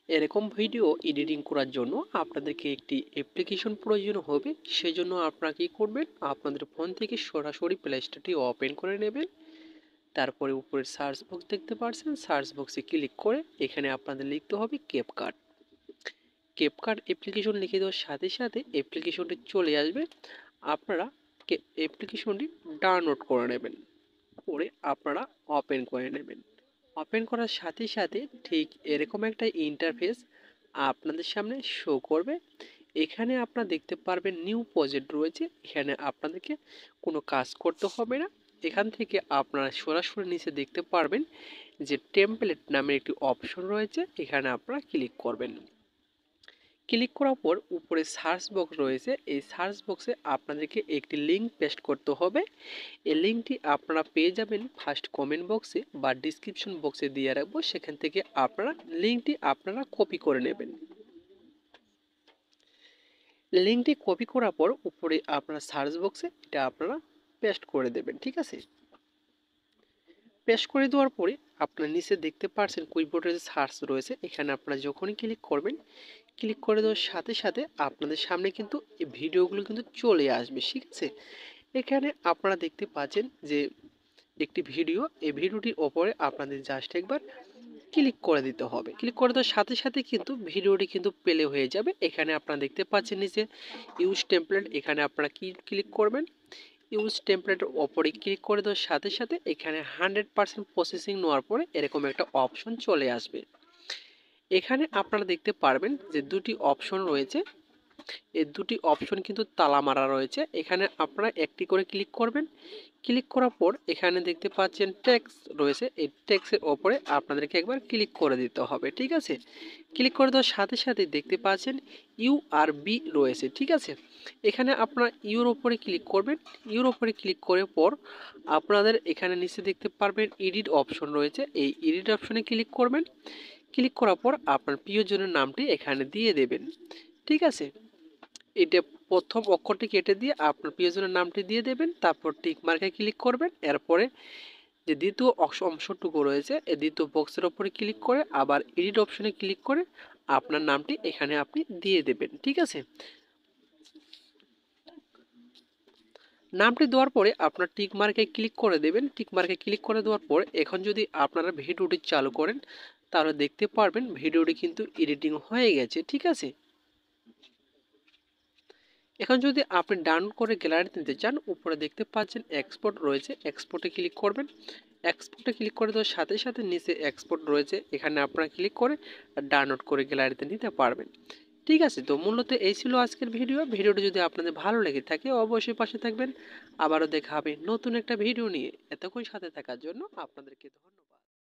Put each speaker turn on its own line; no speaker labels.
এরকম video editing করার জন্য আপনাদেরকে একটি অ্যাপ্লিকেশন প্রয়োজন হবে। সেজন্য আপনারা কি করবেন, আপনাদের ফোন থেকে সরাসরি প্লে স্টোরটি ওপেন করে নেবেন। তারপরে উপরে সার্চ বক্স দেখতে পাচ্ছেন, সার্চ বক্সে ক্লিক করে এখানে আপনাদের লিখতে হবে ক্যাপকাট। ক্যাপকাট অ্যাপ্লিকেশন লিখে দেওয়ার সাথে সাথে অ্যাপ্লিকেশনটি চলে আসবে। আপনারা অ্যাপ্লিকেশনটি ডাউনলোড করে নেবেন, করে আপনারা ওপেন করে নেবেন। ওপেন করার সাথে সাথে ঠিক এরকম একটা ইন্টারফেস আপনাদের সামনে শো করবে। এখানে আপনারা দেখতে পারবেন নিউ প্রজেক্ট রয়েছে। এখানে আপনাদেরকে কোনো কাজ করতে হবে না। এখান থেকে আপনারা সরাসরি নিচে দেখতে পারবেন যে টেমপ্লেট নামের একটি অপশন রয়েছে। এখানে আপনারা ক্লিক করবেন। ক্লিক করার পর উপরে সার্চ বক্স রয়েছে। এই সার্চ বক্সে আপনাদেরকে একটি লিঙ্ক পেস্ট করতে হবে। এই লিঙ্কটি আপনারা পেয়ে যাবেন ফার্স্ট কমেন্ট বক্সে বা ডিসক্রিপশন বক্সে দিয়ে রাখবো। সেখান থেকে আপনারা লিঙ্কটি আপনারা কপি করে নেবেন। লিঙ্কটি কপি করার পর উপরে আপনারা সার্চ বক্সে এটা আপনারা পেস্ট করে দেবেন। ঠিক আছে, পেস্ট করে দেওয়ার পরে আপনারা নিচে দেখতে পাচ্ছেন কুইকবোর্ডের যে সার্চ রয়েছে, এখানে আপনারা যখনই ক্লিক করবেন, ক্লিক করে দেওয়ার সাথে সাথে আপনাদের সামনে কিন্তু এই ভিডিওগুলো কিন্তু চলে আসবে। ঠিক আছে, এখানে আপনারা দেখতে পাচ্ছেন যে একটি ভিডিও, এই ভিডিওটির ওপরে আপনাদের জাস্ট একবার ক্লিক করে দিতে হবে। ক্লিক করে দেওয়ার সাথে সাথে কিন্তু ভিডিওটি কিন্তু প্লে হয়ে যাবে। এখানে আপনারা দেখতে পাচ্ছেন নিচে ইউজ টেমপ্লেট, এখানে আপনারা কি ক্লিক করবেন, ইউজ টেমপ্লেটের ওপরে ক্লিক করে দেওয়ার সাথে সাথে এখানে 100% প্রসেসিং নেওয়ার পরে এরকম একটা অপশন চলে আসবে। এখানে আপনারা দেখতে পারবেন যে দুটি অপশন রয়েছে। এই দুটি অপশন কিন্তু তালা মারা রয়েছে। এখানে আপনারা একটি করে ক্লিক করবেন। ক্লিক করার পর এখানে দেখতে পাচ্ছেন টেক্সট রয়েছে। এই টেক্সটের ওপরে আপনাদেরকে একবার ক্লিক করে দিতে হবে। ঠিক আছে, ক্লিক করে দেওয়ার সাথে সাথে দেখতে পাচ্ছেন ইউআরবি রয়েছে। ঠিক আছে, এখানে আপনারা ইউর ওপরে ক্লিক করবেন। ইউর ওপরে ক্লিক করার পর আপনাদের এখানে নিচে দেখতে পারবেন এডিট অপশন রয়েছে। এই এডিট অপশনে ক্লিক করবেন। ক্লিক করার পর আপনার প্রিয়জনের নামটি এখানে দিয়ে দেবেন। ঠিক আছে, এটা প্রথম অক্ষরটি কেটে দিয়ে আপনার প্রিয়জনের নামটি দিয়ে দেবেন। তারপর টিক মার্কে ক্লিক করবেন। এরপরে যে দ্বিতীয় অংশটুকু রয়েছে, এই দ্বিতীয় বক্সের ওপরে ক্লিক করে আবার এডিট অপশনে ক্লিক করে আপনার নামটি এখানে আপনি দিয়ে দেবেন। ঠিক আছে, নামটি দেওয়ার পরে আপনার টিক মার্কে ক্লিক করে দেবেন। টিক মার্কে ক্লিক করে দেওয়ার পর এখন যদি আপনারা ভিডিওটি চালু করেন তাহলে দেখতে পারবেন ভিডিওটি কিন্তু এডিটিং হয়ে গেছে। ঠিক আছে, এখন যদি আপনি ডাউনলোড করে গ্যালারিতে নিতে চান, উপরে দেখতে পাচ্ছেন এক্সপোর্ট রয়েছে। এক্সপোর্টে ক্লিক করবেন। এক্সপোর্টে ক্লিক করে দেওয়ার সাথে সাথে নিচে এক্সপোর্ট রয়েছে, এখানে আপনারা ক্লিক করে ডাউনলোড করে গ্যালারিতে নিতে পারবেন। ঠিক আছে, তো মূলত এই ছিল আজকের ভিডিও। ভিডিওটি যদি আপনাদের ভালো লেগে থাকে অবশ্যই পাশে থাকবেন। আবারও দেখা হবে নতুন একটা ভিডিও নিয়ে। এতক্ষণ সাথে থাকার জন্য আপনাদেরকে ধন্যবাদ।